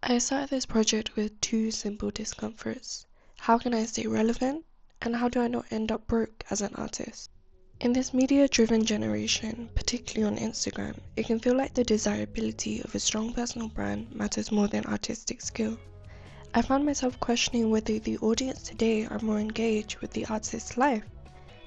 I started this project with two simple discomforts. How can I stay relevant? And how do I not end up broke as an artist? In this media-driven generation, particularly on Instagram, it can feel like the desirability of a strong personal brand matters more than artistic skill. I found myself questioning whether the audience today are more engaged with the artist's life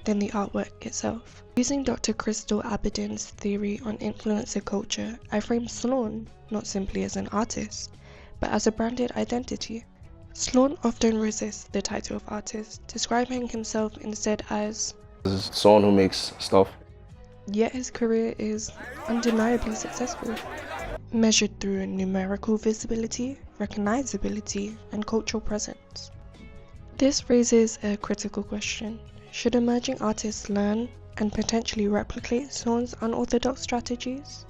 than the artwork itself. Using Dr. Crystal Aberdeen's theory on influencer culture, I framed Sloan not simply as an artist, but as a branded identity. Sloan often resists the title of artist, describing himself instead as someone who makes stuff. Yet his career is undeniably successful, measured through numerical visibility, recognizability, and cultural presence. This raises a critical question. Should emerging artists learn and potentially replicate Sloan's unorthodox strategies,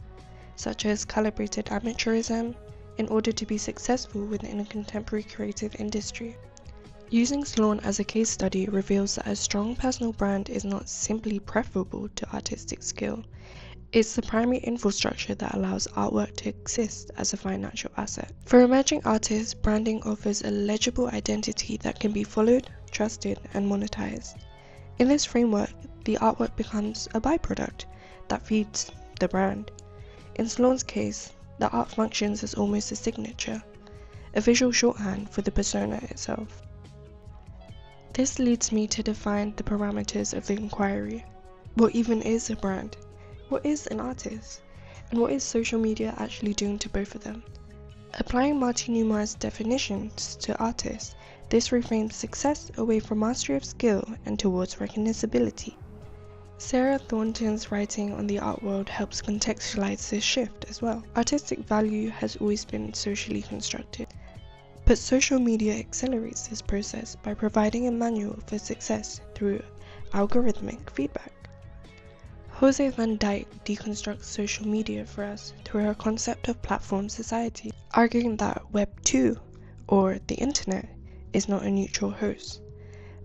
such as calibrated amateurism, in order to be successful within a contemporary creative industry? Using Sloan as a case study reveals that a strong personal brand is not simply preferable to artistic skill, it's the primary infrastructure that allows artwork to exist as a financial asset. For emerging artists, branding offers a legible identity that can be followed, trusted, and monetized. In this framework, the artwork becomes a byproduct that feeds the brand. In Sloan's case, the art functions as almost a signature, a visual shorthand for the persona itself. This leads me to define the parameters of the inquiry. What even is a brand? What is an artist? And what is social media actually doing to both of them? Applying Marty Neumar's definitions to artists, this reframes success away from mastery of skill and towards recognizability. Sarah Thornton's writing on the art world helps contextualize this shift as well. Artistic value has always been socially constructed, but social media accelerates this process by providing a manual for success through algorithmic feedback. Jose van Dyke deconstructs social media for us through her concept of platform society, arguing that Web 2, or the internet, is not a neutral host,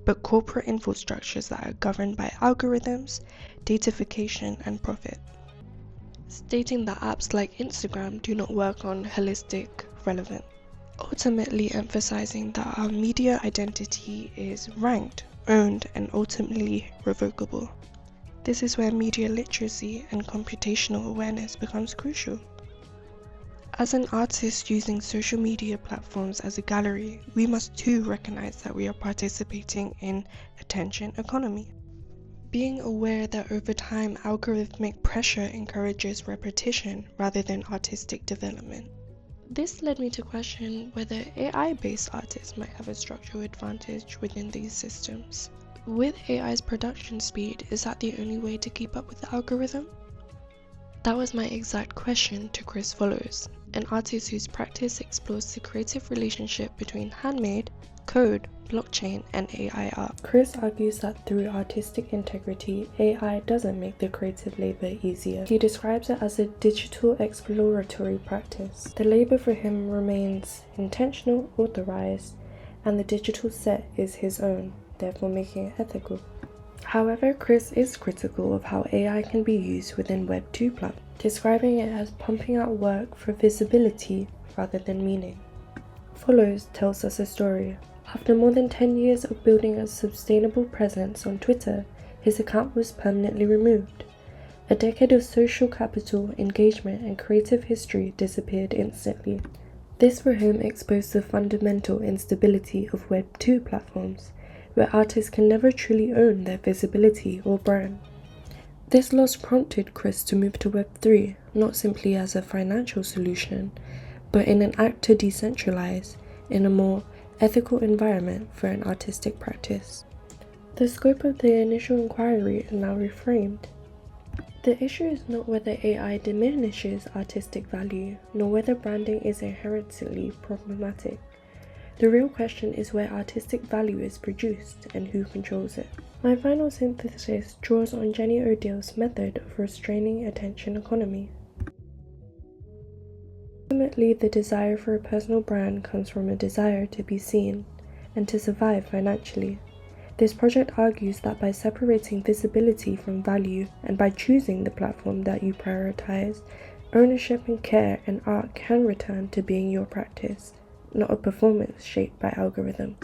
but corporate infrastructures that are governed by algorithms, datafication, and profit. Stating that apps like Instagram do not work on holistic relevance, ultimately emphasizing that our media identity is ranked, owned, and ultimately revocable. This is where media literacy and computational awareness becomes crucial. As an artist using social media platforms as a gallery, we must too recognize that we are participating in attention economy. Being aware that over time algorithmic pressure encourages repetition rather than artistic development. This led me to question whether AI-based artists might have a structural advantage within these systems. With AI's production speed, is that the only way to keep up with the algorithm? That was my exact question to Chris Follows, an artist whose practice explores the creative relationship between handmade, code, blockchain, and AI art. Chris argues that through artistic integrity, AI doesn't make the creative labor easier. He describes it as a digital exploratory practice. The labor for him remains intentional, authorized, and the digital set is his own, therefore making it ethical. However, Chris is critical of how AI can be used within Web 2 platforms, describing it as pumping out work for visibility rather than meaning. Follows tells us a story. After more than 10 years of building a sustainable presence on Twitter, his account was permanently removed. A decade of social capital, engagement, and creative history disappeared instantly. This for him exposed the fundamental instability of Web 2 platforms, where artists can never truly own their visibility or brand. This loss prompted Chris to move to Web 3, not simply as a financial solution, but in an act to decentralize in a more ethical environment for an artistic practice. The scope of the initial inquiry is now reframed. The issue is not whether AI diminishes artistic value, nor whether branding is inherently problematic. The real question is where artistic value is produced and who controls it. My final synthesis draws on Jenny Odell's method of restraining attention economy. Ultimately, the desire for a personal brand comes from a desire to be seen and to survive financially. This project argues that by separating visibility from value and by choosing the platform that you prioritize, Ownership and care in art can return to being your practice, not a performance shaped by algorithms.